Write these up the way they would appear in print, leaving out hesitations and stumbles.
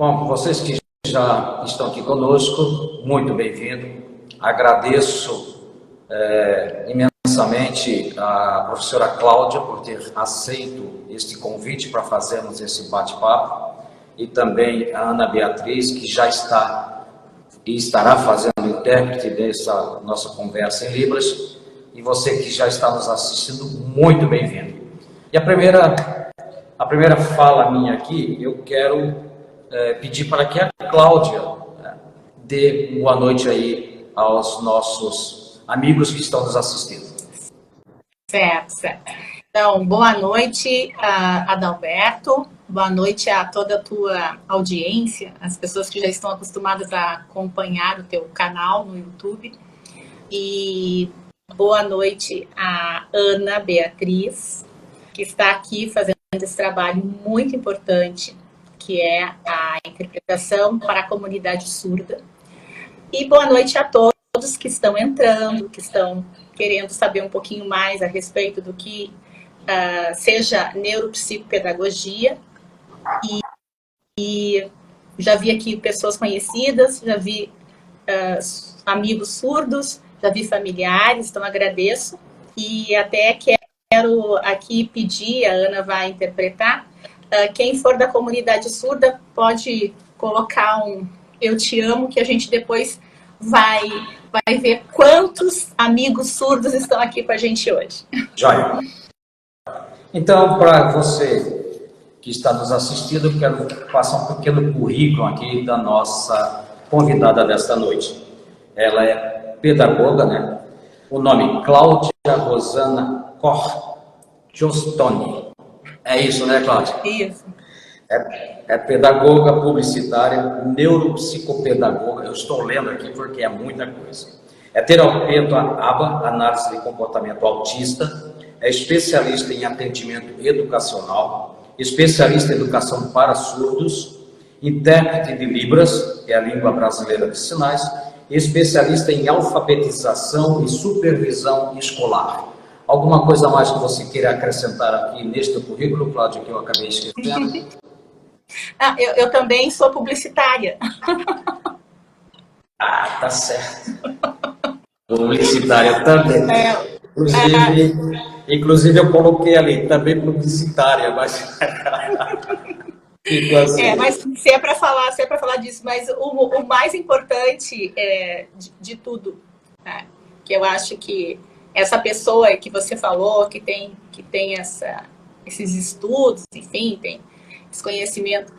Bom, vocês que já estão aqui conosco, muito bem-vindo. Agradeço imensamente a professora Cláudia por ter aceito este convite para fazermos esse bate-papo e também a Ana Beatriz, que já está e estará fazendo o intérprete dessa nossa conversa em Libras, e você que já está nos assistindo, muito bem-vindo. E a primeira fala minha aqui, eu quero pedir para que a Cláudia dê boa noite aí aos nossos amigos que estão nos assistindo. Certo. Então, boa noite, Adalberto, boa noite a toda a tua audiência, as pessoas que já estão acostumadas a acompanhar o teu canal no YouTube, e boa noite a Ana Beatriz, que está aqui fazendo esse trabalho muito importante, que é a interpretação para a comunidade surda. E boa noite a todos que estão entrando, que estão querendo saber um pouquinho mais a respeito do que seja neuropsicopedagogia. E já vi aqui pessoas conhecidas, já vi amigos surdos, já vi familiares, então agradeço. E até quero aqui pedir, a Ana vai interpretar, quem for da comunidade surda pode colocar um "eu te amo", que a gente depois vai ver quantos amigos surdos estão aqui com a gente hoje. Joia. Então, para você que está nos assistindo, eu quero passar um pequeno currículo aqui da nossa convidada desta noite. Ela é pedagoga, né? O nome Cláudia Rosana Corgiostoni. É isso, né, Cláudia? Isso. É pedagoga, publicitária, neuropsicopedagoga. Eu estou lendo aqui porque é muita coisa. É terapeuta ABA, análise de comportamento autista. É especialista em atendimento educacional. Especialista em educação para surdos. Intérprete de Libras, que é a língua brasileira de sinais. Especialista em alfabetização e supervisão escolar. Alguma coisa mais que você queira acrescentar aqui neste currículo, Cláudia, que eu acabei esquecendo? Eu também sou publicitária. Tá certo. Publicitária também. Inclusive eu coloquei ali, também publicitária, mas... assim. Mas se é para falar disso, mas o mais importante de tudo, né, que eu acho que essa pessoa que você falou, que tem esses estudos, enfim, tem esse conhecimento,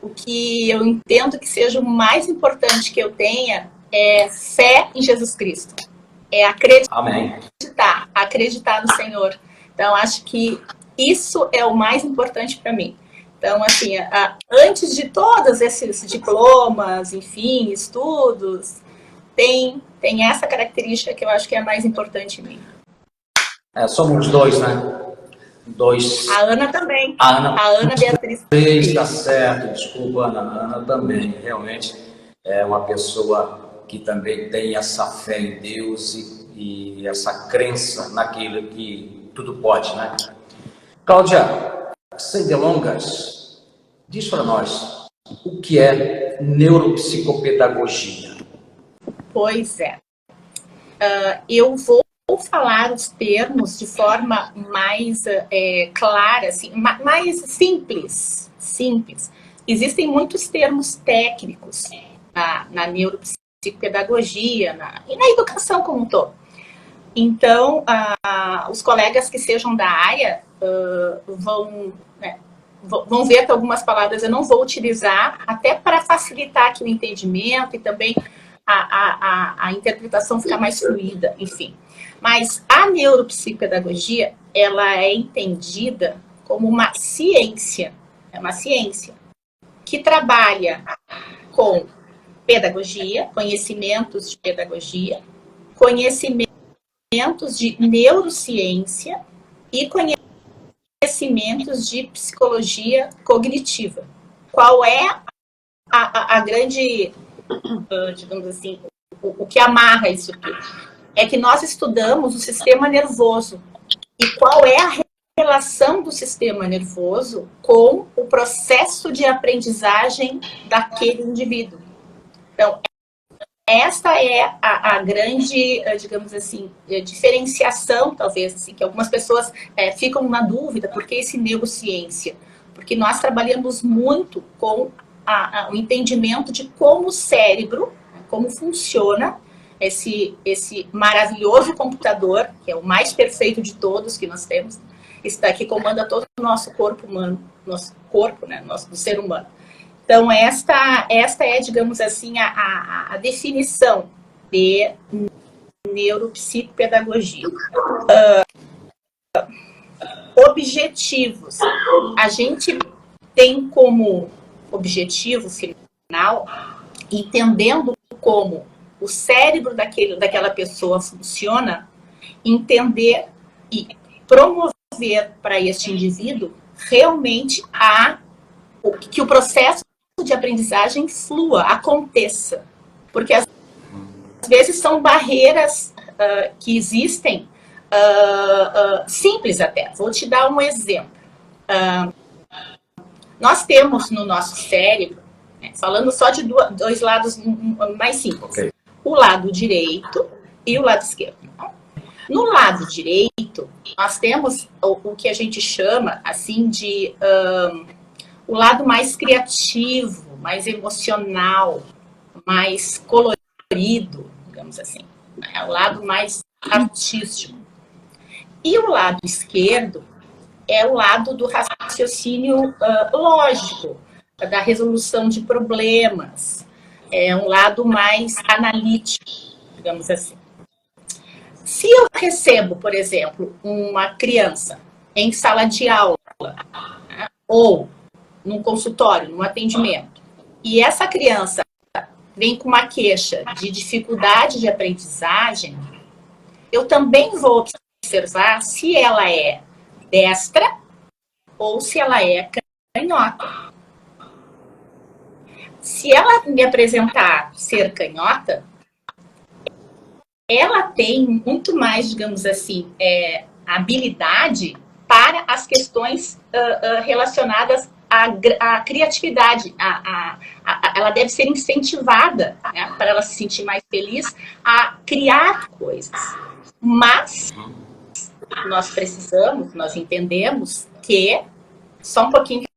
o que eu entendo que seja o mais importante que eu tenha é fé em Jesus Cristo. É acreditar no Senhor. Então, acho que isso é o mais importante para mim. Então, assim, antes de todos esses diplomas, enfim, estudos, tem essa característica que eu acho que é a mais importante em mim. Somos dois, né? Dois. A Ana também. A Ana Beatriz. Está certo, desculpa, Ana. A Ana também, realmente, é uma pessoa que também tem essa fé em Deus e essa crença naquilo que tudo pode, né? Cláudia, sem delongas, diz para nós o que é neuropsicopedagogia. Pois é. Eu vou falar os termos de forma mais clara, assim, mais simples. Existem muitos termos técnicos na neuropsicopedagogia e na educação como um todo. Então, os colegas que sejam da área vão ver que algumas palavras eu não vou utilizar, até para facilitar aqui o entendimento e também a interpretação ficar mais fluida, enfim. Mas a neuropsicopedagogia, ela é entendida como uma ciência, que trabalha com pedagogia, conhecimentos de pedagogia, conhecimentos de neurociência e conhecimentos de psicologia cognitiva. Qual é a grande, digamos assim, o que amarra isso tudo? É que nós estudamos o sistema nervoso e qual é a relação do sistema nervoso com o processo de aprendizagem daquele indivíduo. Então, esta é a grande, digamos assim, diferenciação, talvez, assim, que algumas pessoas ficam na dúvida, por que esse neurociência? Porque nós trabalhamos muito com o entendimento de como o cérebro, como funciona esse maravilhoso computador, que é o mais perfeito de todos que nós temos, que comanda todo o nosso corpo humano, nosso corpo, né, do ser humano. Então, esta é, digamos assim, a definição de neuropsicopedagogia. Objetivos. A gente tem como objetivo final, entendendo como o cérebro daquela pessoa funciona, entender e promover para este indivíduo realmente que o processo de aprendizagem flua, aconteça. Porque às vezes são barreiras que existem, simples até. Vou te dar um exemplo. Nós temos no nosso cérebro, né, falando só de dois lados mais simples, okay. O lado direito e o lado esquerdo. No lado direito, nós temos o que a gente chama assim de o lado mais criativo, mais emocional, mais colorido, digamos assim, né? O lado mais artístico. E o lado esquerdo é o lado do raciocínio lógico, da resolução de problemas, é um lado mais analítico, digamos assim. Se eu recebo, por exemplo, uma criança em sala de aula, né, ou num consultório, num atendimento, e essa criança vem com uma queixa de dificuldade de aprendizagem, eu também vou observar se ela é destra ou se ela é canhota. Se ela me apresentar ser canhota, ela tem muito mais, digamos assim, habilidade para as questões relacionadas à criatividade. Ela deve ser incentivada, né, para ela se sentir mais feliz, a criar coisas. Mas nós entendemos que, só um pouquinho,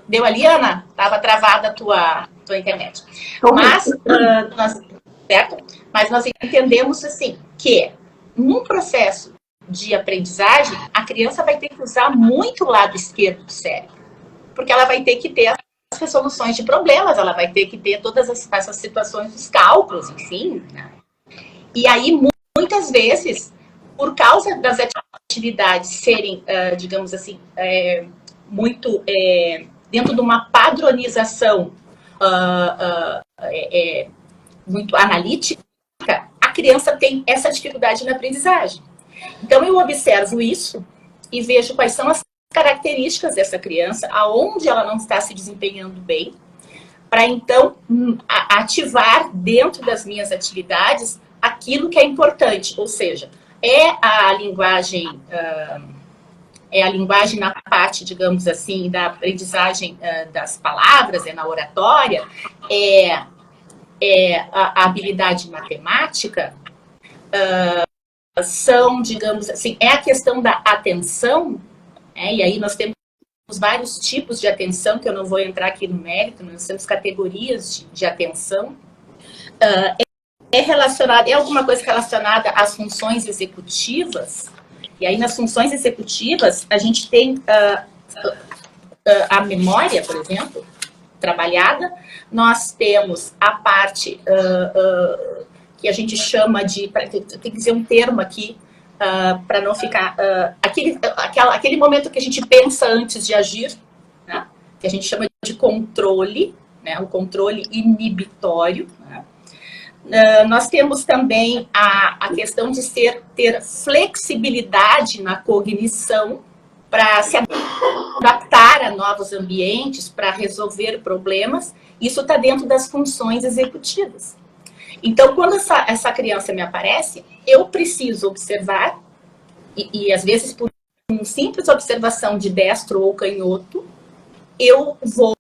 deu ali, Ana? Estava travada a tua internet. Mas nós entendemos assim, que num processo de aprendizagem, a criança vai ter que usar muito o lado esquerdo do cérebro, porque ela vai ter que ter as resoluções de problemas, ela vai ter que ter todas essas situações dos cálculos, enfim, né? E aí, muitas vezes, por causa das atividades serem, digamos assim, muito dentro de uma padronização muito analítica, a criança tem essa dificuldade na aprendizagem. Então, eu observo isso e vejo quais são as características dessa criança, aonde ela não está se desempenhando bem, para então ativar dentro das minhas atividades aquilo que é importante, ou seja, é a linguagem na parte, digamos assim, da aprendizagem das palavras, na oratória, a habilidade matemática, são, digamos assim, é a questão da atenção, e aí nós temos vários tipos de atenção, que eu não vou entrar aqui no mérito, nós temos categorias de atenção, é alguma coisa relacionada às funções executivas, e aí nas funções executivas a gente tem a memória, por exemplo, trabalhada, nós temos a parte que a gente chama de, tem que dizer um termo aqui, para não ficar, aquele momento que a gente pensa antes de agir, né, que a gente chama de controle, né, o controle inibitório, né. Nós temos também a questão de ter flexibilidade na cognição para se adaptar a novos ambientes, para resolver problemas. Isso está dentro das funções executivas. Então, quando essa criança me aparece, eu preciso observar, e às vezes por com simples observação de destro ou canhoto, eu vou,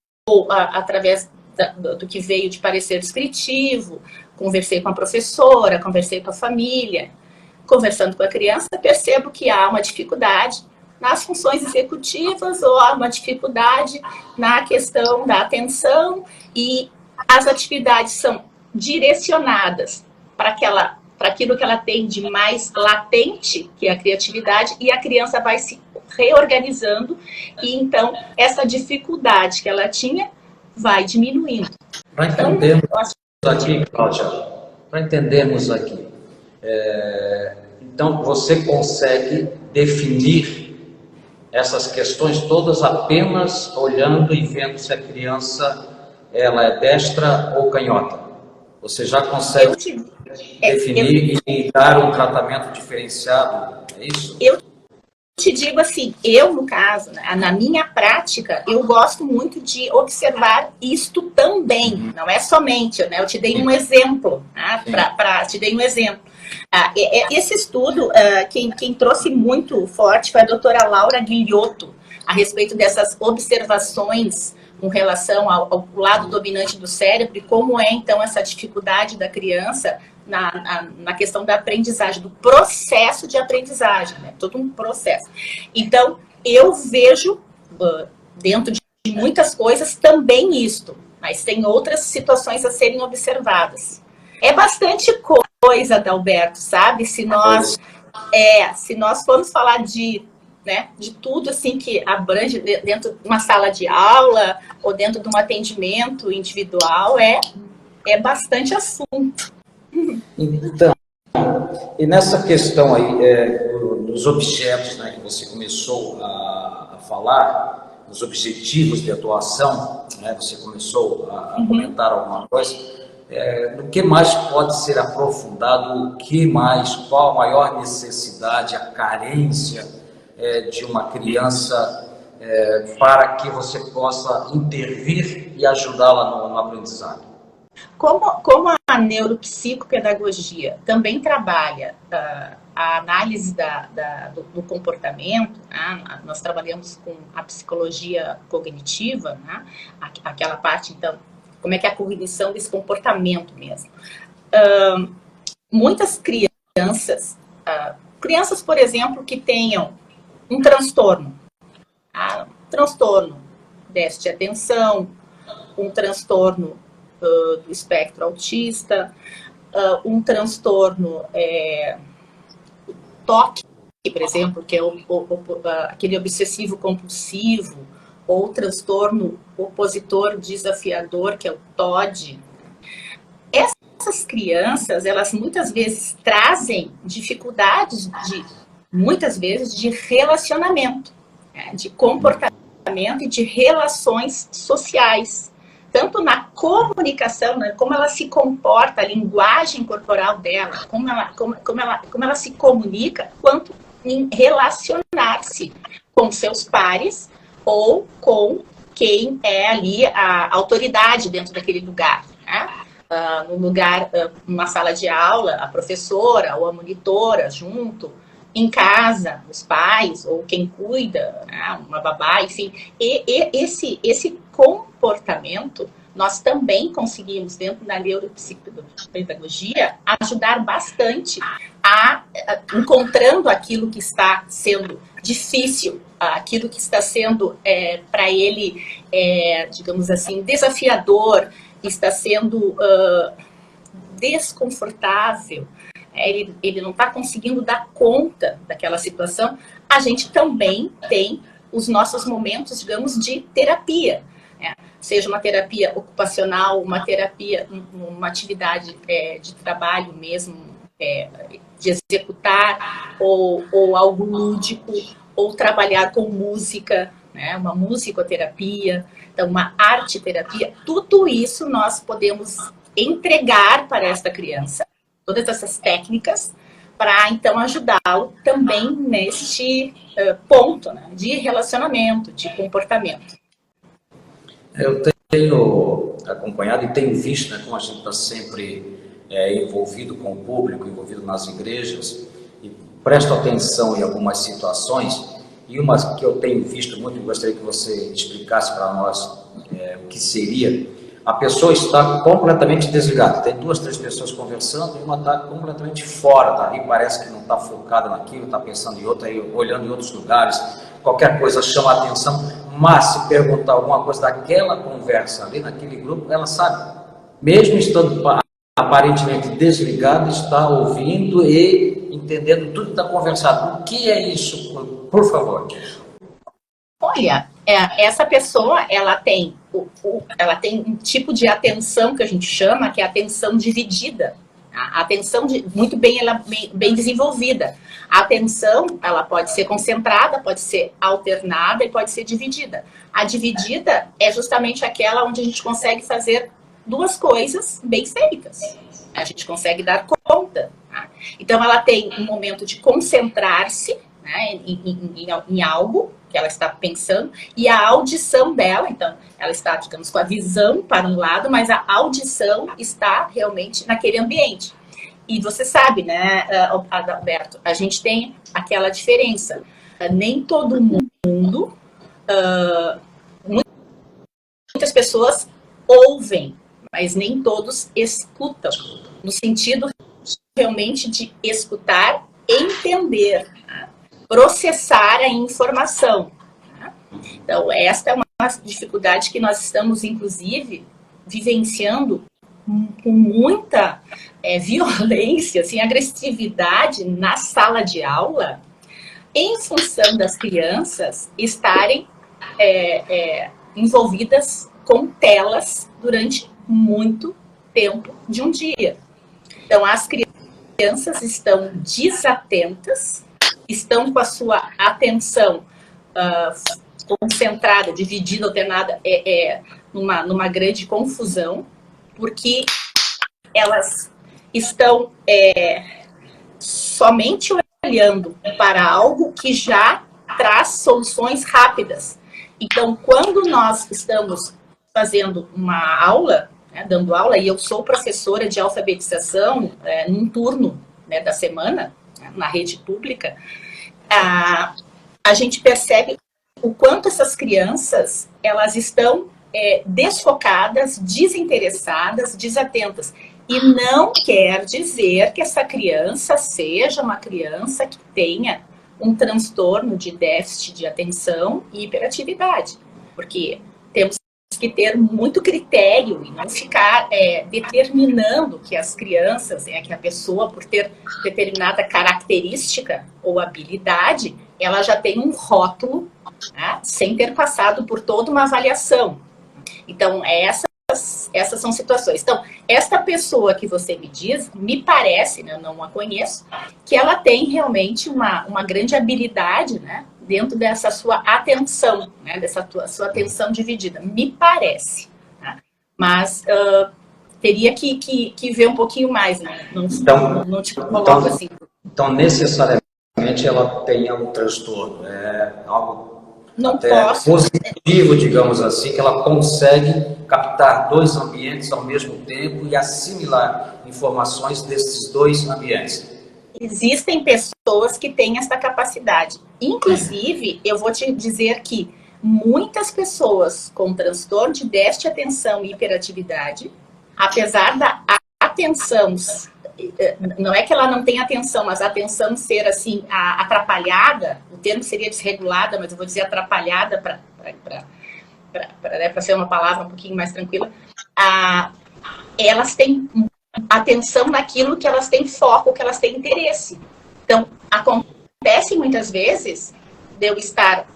através do que veio de parecer descritivo, conversei com a professora, conversei com a família, conversando com a criança, percebo que há uma dificuldade nas funções executivas ou há uma dificuldade na questão da atenção, e as atividades são direcionadas para aquilo que ela tem de mais latente, que é a criatividade, e a criança vai se reorganizando, e então essa dificuldade que ela tinha vai diminuindo. Para entendermos aqui, Cláudia, para entendermos aqui, então você consegue definir essas questões todas apenas olhando e vendo se a criança ela é destra ou canhota? Você já consegue definir e dar um tratamento diferenciado, é isso? Eu te digo assim, eu no caso, na minha prática, eu gosto muito de observar isto também, não é somente, né? Eu te dei um exemplo, te dei um exemplo. Esse estudo, quem trouxe muito forte foi a doutora Laura Guilhotto, a respeito dessas observações com relação ao lado dominante do cérebro e como é, então, essa dificuldade da criança na questão da aprendizagem, do processo de aprendizagem, né? Todo um processo. Então, eu vejo, dentro de muitas coisas, também isto, mas tem outras situações a serem observadas. É bastante coisa, Adalberto, sabe? Se nós formos falar de tudo assim que abrange dentro de uma sala de aula ou dentro de um atendimento individual, é bastante assunto. Então, e nessa questão aí, dos objetos, né, que você começou a falar, os objetivos de atuação, né, você começou a comentar alguma coisa, no que mais pode ser aprofundado, qual a maior necessidade, a carência de uma criança para que você possa intervir e ajudá-la no aprendizado? Como a neuropsicopedagogia também trabalha a análise do comportamento, né? Nós trabalhamos com a psicologia cognitiva, né? Aquela parte, então, como é que é a cognição desse comportamento mesmo. Muitas crianças, por exemplo, que tenham um transtorno, déficit de atenção, um transtorno do espectro autista, um transtorno TOC, por exemplo, que é aquele obsessivo compulsivo, ou transtorno opositor desafiador, que é o TOD. Essas crianças, elas muitas vezes trazem dificuldades muitas vezes de relacionamento, né, de comportamento e de relações sociais. Tanto na comunicação, né, como ela se comporta, a linguagem corporal dela, como ela se comunica, quanto em relacionar-se com seus pares ou com quem é ali a autoridade dentro daquele lugar, né? No lugar, numa sala de aula, a professora ou a monitora junto, em casa, os pais ou quem cuida, né, uma babá, enfim. E esse comportamento, nós também conseguimos, dentro da neuropsicopedagogia, ajudar bastante encontrando aquilo que está sendo difícil, aquilo que está sendo para ele, digamos assim, desafiador, está sendo desconfortável, ele não está conseguindo dar conta daquela situação. A gente também tem os nossos momentos, digamos, de terapia, né? Seja uma terapia ocupacional, uma terapia, uma atividade de trabalho mesmo, de executar, ou algo lúdico, ou trabalhar com música, né? Uma musicoterapia, então uma arte-terapia. Tudo isso nós podemos entregar para esta criança, todas essas técnicas, para então ajudá-lo também neste ponto, né, de relacionamento, de comportamento. Eu tenho acompanhado e tenho visto, né, como a gente está sempre envolvido com o público, envolvido nas igrejas, e presto atenção em algumas situações, e uma que eu tenho visto muito, e gostaria que você explicasse para nós o que seria. A pessoa está completamente desligada, tem 2, 3 pessoas conversando e uma está completamente fora dali, parece que não está focada naquilo, está pensando em outra, olhando em outros lugares, qualquer coisa chama a atenção, mas se perguntar alguma coisa daquela conversa ali, naquele grupo, ela sabe, mesmo estando aparentemente desligada, está ouvindo e entendendo tudo que está conversado. O que é isso, por favor? Olha, essa pessoa, ela tem um tipo de atenção que a gente chama, que é a atenção dividida. A atenção muito bem, ela bem desenvolvida. A atenção, ela pode ser concentrada, pode ser alternada e pode ser dividida. A dividida é justamente aquela onde a gente consegue fazer 2 coisas bem feitas. A gente consegue dar conta. Tá? Então, ela tem um momento de concentrar-se, né, em algo que ela está pensando, e a audição dela, então, ela está, digamos, com a visão para um lado, mas a audição está realmente naquele ambiente. E você sabe, né, Alberto, a gente tem aquela diferença. Nem todo mundo, muitas pessoas ouvem, mas nem todos escutam, no sentido realmente de escutar, entender, né? Processar a informação. Né? Então, esta é uma dificuldade que nós estamos, inclusive, vivenciando com muita violência, assim, agressividade na sala de aula, em função das crianças estarem envolvidas com telas durante muito tempo de um dia. Então, as crianças estão desatentas, estão com a sua atenção concentrada, dividida, alternada, numa grande confusão, porque elas estão somente olhando para algo que já traz soluções rápidas. Então, quando nós estamos fazendo uma aula, né, dando aula, e eu sou professora de alfabetização num turno, né, da semana, na rede pública, a gente percebe o quanto essas crianças, elas estão desfocadas, desinteressadas, desatentas. E não quer dizer que essa criança seja uma criança que tenha um transtorno de déficit de atenção e hiperatividade. Porque temos que ter muito critério e não ficar determinando que as crianças, que a pessoa, por ter determinada característica ou habilidade, ela já tem um rótulo, né, sem ter passado por toda uma avaliação. Então, essas são situações. Então, esta pessoa que você me diz, me parece, né, eu não a conheço, que ela tem realmente uma grande habilidade, né, dentro dessa sua atenção, né, dessa sua atenção dividida. Me parece. Né? Mas teria que ver um pouquinho mais, né? Não te coloco assim. Então, necessariamente, ela tenha um transtorno. É algo não até posso. positivo, digamos assim, que ela consegue captar 2 ambientes ao mesmo tempo e assimilar informações desses 2 ambientes. Existem pessoas que têm essa capacidade. Inclusive, eu vou te dizer que muitas pessoas com transtorno de déficit de atenção e hiperatividade, apesar da atenção, não é que ela não tenha atenção, mas a atenção ser assim, atrapalhada, o termo seria desregulada, mas eu vou dizer atrapalhada para ser uma palavra um pouquinho mais tranquila, elas têm atenção naquilo que elas têm foco, que elas têm interesse. Então, acontece muitas vezes de eu estar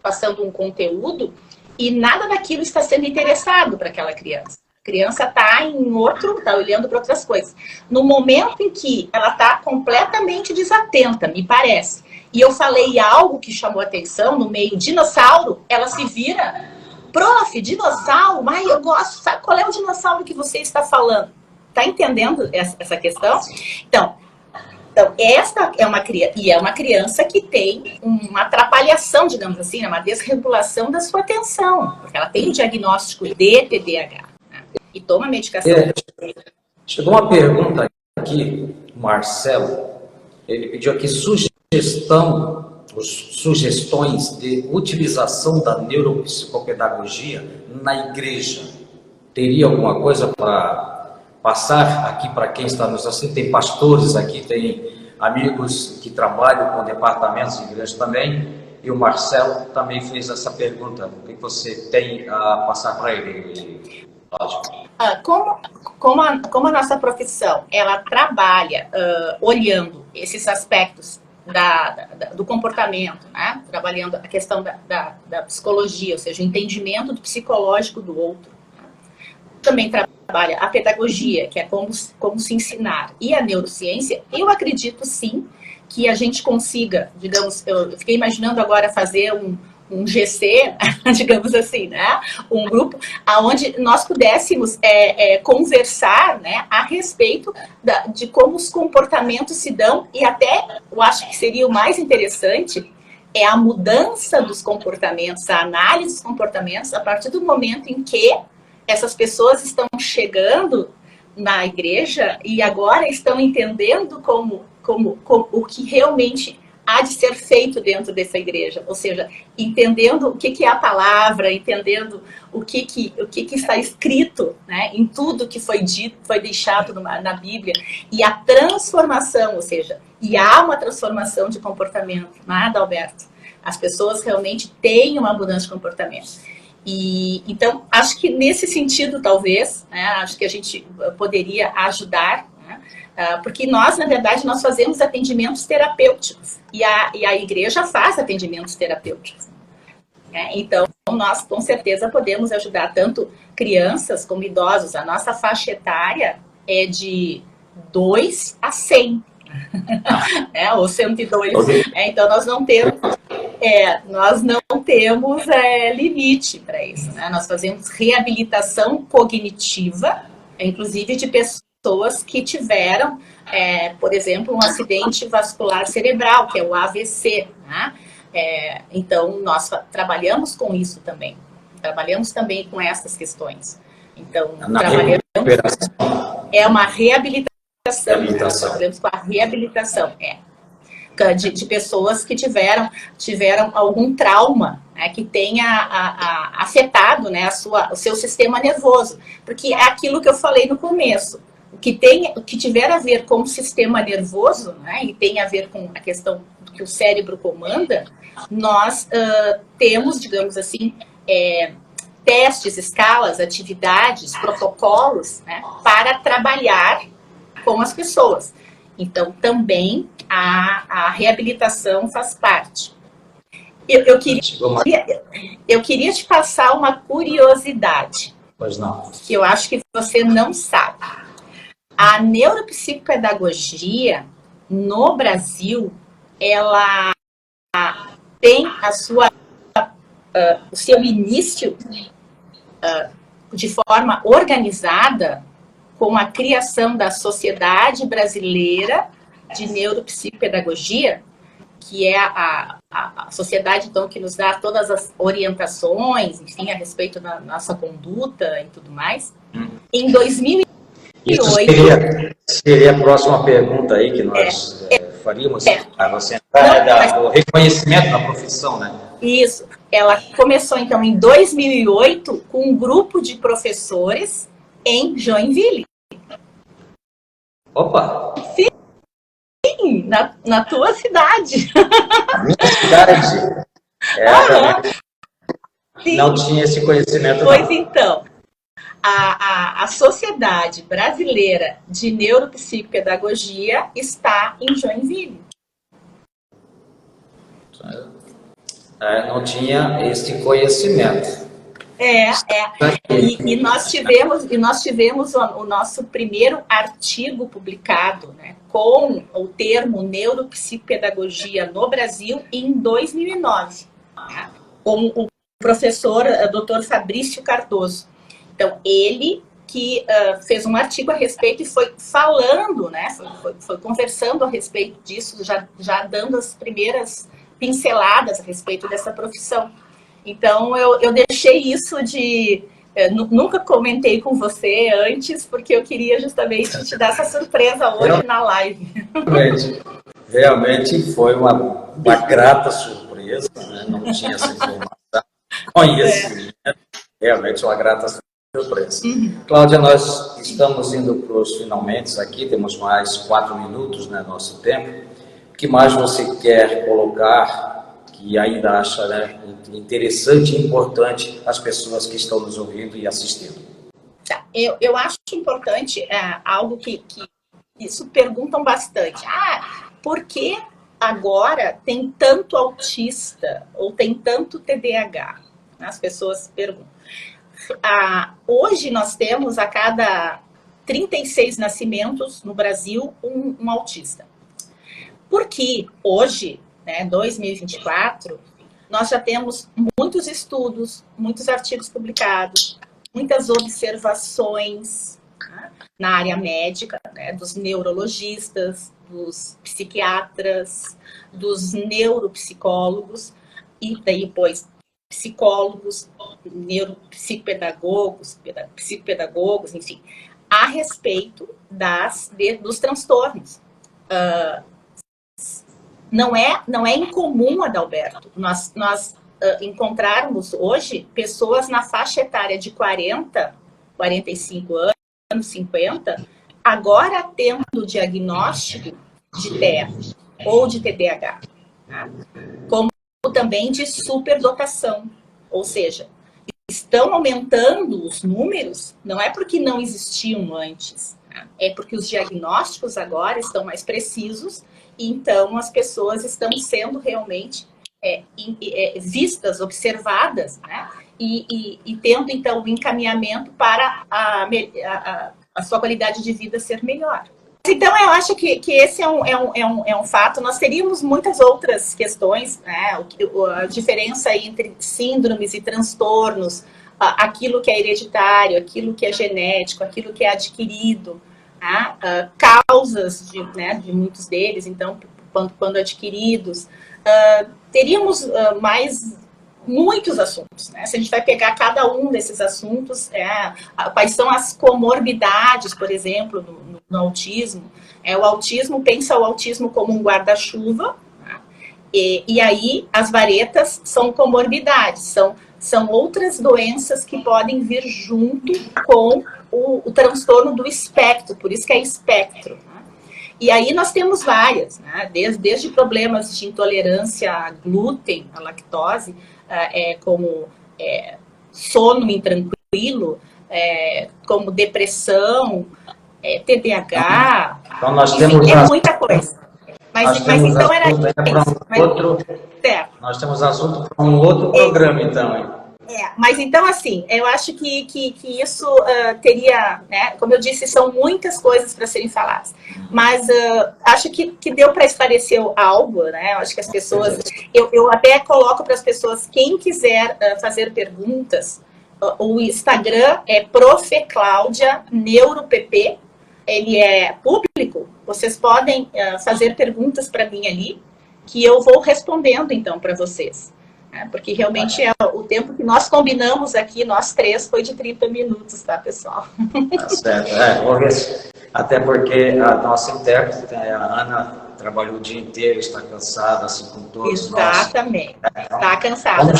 passando um conteúdo e nada daquilo está sendo interessado para aquela criança. A criança está olhando para outras coisas. No momento em que ela está completamente desatenta, me parece, e eu falei algo que chamou atenção, no meio dinossauro, ela se vira, prof, dinossauro, mas eu gosto, sabe qual é o dinossauro que você está falando? Está entendendo essa questão? Então, esta é uma criança que tem uma atrapalhação, digamos assim, uma desregulação da sua atenção, porque ela tem o diagnóstico de TDAH, né? E toma medicação. Chegou uma pergunta aqui, Marcelo, ele pediu aqui sugestão sugestões de utilização da neuropsicopedagogia na igreja. Teria alguma coisa para passar aqui para quem está nos assistindo? Tem pastores aqui, tem amigos que trabalham com departamentos de igreja também, e o Marcelo também fez essa pergunta. O que você tem a passar para ele, Cláudio? Como a nossa profissão, ela trabalha olhando esses aspectos do comportamento, né? Trabalhando a questão da psicologia, ou seja, o entendimento do psicológico do outro. Também trabalha a pedagogia, que é como se ensinar, e a neurociência. Eu acredito, sim, que a gente consiga, digamos, eu fiquei imaginando agora fazer um GC, digamos assim, né? Um grupo onde nós pudéssemos conversar, né, a respeito de como os comportamentos se dão, e até, eu acho que seria o mais interessante, é a mudança dos comportamentos, a análise dos comportamentos, a partir do momento em que essas pessoas estão chegando na igreja e agora estão entendendo como o que realmente há de ser feito dentro dessa igreja, ou seja, entendendo o que é a palavra, entendendo o que está escrito, né, em tudo que foi dito, foi deixado na Bíblia, e a transformação, ou seja, e há uma transformação de comportamento, nada, Alberto? As pessoas realmente têm uma mudança de comportamento. E então, acho que nesse sentido, talvez, né, acho que a gente poderia ajudar, né, porque nós, na verdade, nós fazemos atendimentos terapêuticos, e a igreja faz atendimentos terapêuticos. Né? Então, nós, com certeza, podemos ajudar tanto crianças como idosos. A nossa faixa etária é de 2 a 100, ou 102. Então, nós não temos limite para isso. Né? Nós fazemos reabilitação cognitiva, inclusive de pessoas que tiveram, por exemplo, um acidente vascular cerebral, que é o AVC. Né? Então, nós trabalhamos com isso também. Trabalhamos também com essas questões. Então, é uma reabilitação. Nós trabalhamos com a reabilitação, de pessoas que tiveram algum trauma, né, que tenha afetado, né, o seu sistema nervoso. Porque é aquilo que eu falei no começo. O que tiver a ver com o sistema nervoso, né, e tem a ver com a questão do que o cérebro comanda, nós temos, digamos assim, testes, escalas, atividades, protocolos, né, para trabalhar com as pessoas. Então, também a reabilitação faz parte. Eu queria te passar uma curiosidade. Pois não. Que eu acho que você não sabe. A neuropsicopedagogia, no Brasil, ela tem o seu início de forma organizada com a criação da Sociedade Brasileira de Neuropsicopedagogia, que é a sociedade, então, que nos dá todas as orientações, enfim, a respeito da nossa conduta e tudo mais. Em 2008... Isso seria a próxima pergunta aí que nós faríamos para você entrar, do reconhecimento da profissão, né? Isso. Ela começou, então, em 2008, com um grupo de professores em Joinville. Opa! Sim, na tua cidade. Minha cidade. Não tinha esse conhecimento. Pois não. Então, a Sociedade Brasileira de Neuropsicopedagogia está em Joinville. Não tinha esse conhecimento. E nós tivemos o nosso primeiro artigo publicado, né, com o termo neuropsicopedagogia no Brasil em 2009, né, com o professor Dr. Fabrício Cardoso. Então, ele que fez um artigo a respeito e foi falando, né, foi conversando a respeito disso, já dando as primeiras pinceladas a respeito dessa profissão. Então, eu deixei isso de... nunca comentei com você antes, porque eu queria justamente te dar essa surpresa hoje na live. Realmente foi uma uma grata surpresa, né? Não tinha essa informação, conhecimento, realmente uma grata surpresa. Cláudia, nós estamos indo para os finalmente aqui, temos mais 4 minutos, né, nosso tempo. O que mais você quer colocar que ainda acha, né, interessante e importante as pessoas que estão nos ouvindo e assistindo? Tá. Eu acho importante algo que isso perguntam bastante. Por que agora tem tanto autista ou tem tanto TDAH? As pessoas perguntam. Hoje nós temos a cada 36 nascimentos no Brasil um autista. Porque hoje, né, 2024, nós já temos muitos estudos, muitos artigos publicados, muitas observações, né, na área médica, né, dos neurologistas, dos psiquiatras, dos neuropsicólogos e depois psicólogos, neuropsicopedagogos, psicopedagogos, enfim, a respeito dos transtornos. Não é incomum, Adalberto, nós encontrarmos hoje pessoas na faixa etária de 40, 45 anos, 50, agora tendo o diagnóstico de TEA ou de TDAH, tá? Como também de superdotação, ou seja, estão aumentando os números, não é porque não existiam antes, tá? É porque os diagnósticos agora estão mais precisos, e então as pessoas estão sendo realmente vistas, observadas, né? E tendo então o encaminhamento para a sua qualidade de vida ser melhor. Então, eu acho que esse é um fato. Nós teríamos muitas outras questões, né? A diferença entre síndromes e transtornos, aquilo que é hereditário, aquilo que é genético, aquilo que é adquirido, né? Causas de muitos deles, então, quando adquiridos. Teríamos muitos assuntos, né? Se a gente vai pegar cada um desses assuntos, quais são as comorbidades, por exemplo, no autismo. O autismo, pensa o autismo como um guarda-chuva, né? E aí as varetas são comorbidades, são outras doenças que podem vir junto com o transtorno do espectro, por isso que é espectro, né? E aí nós temos várias, né? Desde problemas de intolerância a glúten, a lactose, como sono intranquilo, como depressão, TDAH, então nós enfim, temos muita coisa. Mas então era nós temos assunto para um outro programa, então, hein? Mas então, assim, eu acho que isso teria, né, como eu disse, são muitas coisas para serem faladas, mas acho que deu para esclarecer algo, né? Eu acho que as pessoas, eu até coloco para as pessoas, quem quiser fazer perguntas, o Instagram é Prof. Cláudia NeuroPP, ele é público, vocês podem fazer perguntas para mim ali, que eu vou respondendo então para vocês. Porque realmente o tempo que nós combinamos aqui, nós três, foi de 30 minutos, tá, pessoal? Tá certo, até porque a nossa intérprete, a Ana, trabalhou o dia inteiro, está cansada, assim como todos nós. Exatamente, está cansada.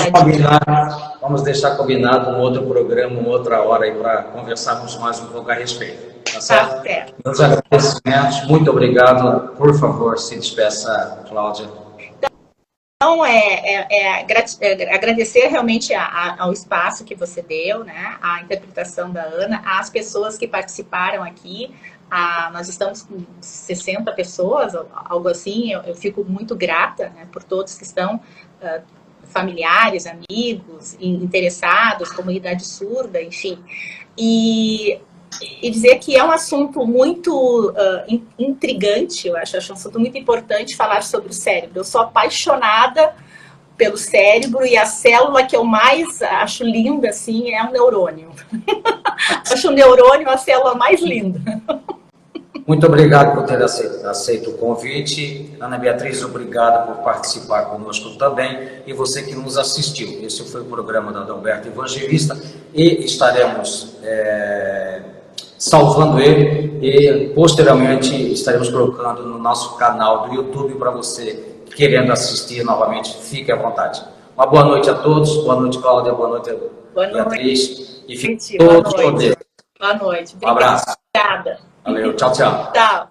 Vamos deixar combinado um outro programa, uma outra hora aí, para conversarmos mais um pouco a respeito. Tá certo? Tá certo. Meus agradecimentos, muito obrigado. Por favor, se despeça, Cláudia. Então, agradecer realmente ao espaço que você deu, né, a interpretação da Ana, às pessoas que participaram aqui. Nós estamos com 60 pessoas, algo assim. Eu fico muito grata, né, por todos que estão, familiares, amigos, interessados, comunidade surda, enfim. E dizer que é um assunto muito intrigante, eu acho um assunto muito importante falar sobre o cérebro. Eu sou apaixonada pelo cérebro e a célula que eu mais acho linda, assim, é o neurônio. Acho o neurônio a célula mais linda. Muito obrigado por ter aceito o convite. Ana Beatriz, obrigado por participar conosco também. E você que nos assistiu. Esse foi o programa da Adalberto Evangelista e estaremos salvando ele e posteriormente estaremos colocando no nosso canal do YouTube para você querendo assistir novamente, fique à vontade. Uma boa noite a todos, boa noite, Cláudia, boa noite, Beatriz, e fiquem todos com Deus. Boa noite. Um abraço. Obrigada. Valeu, tchau, tchau. Tchau.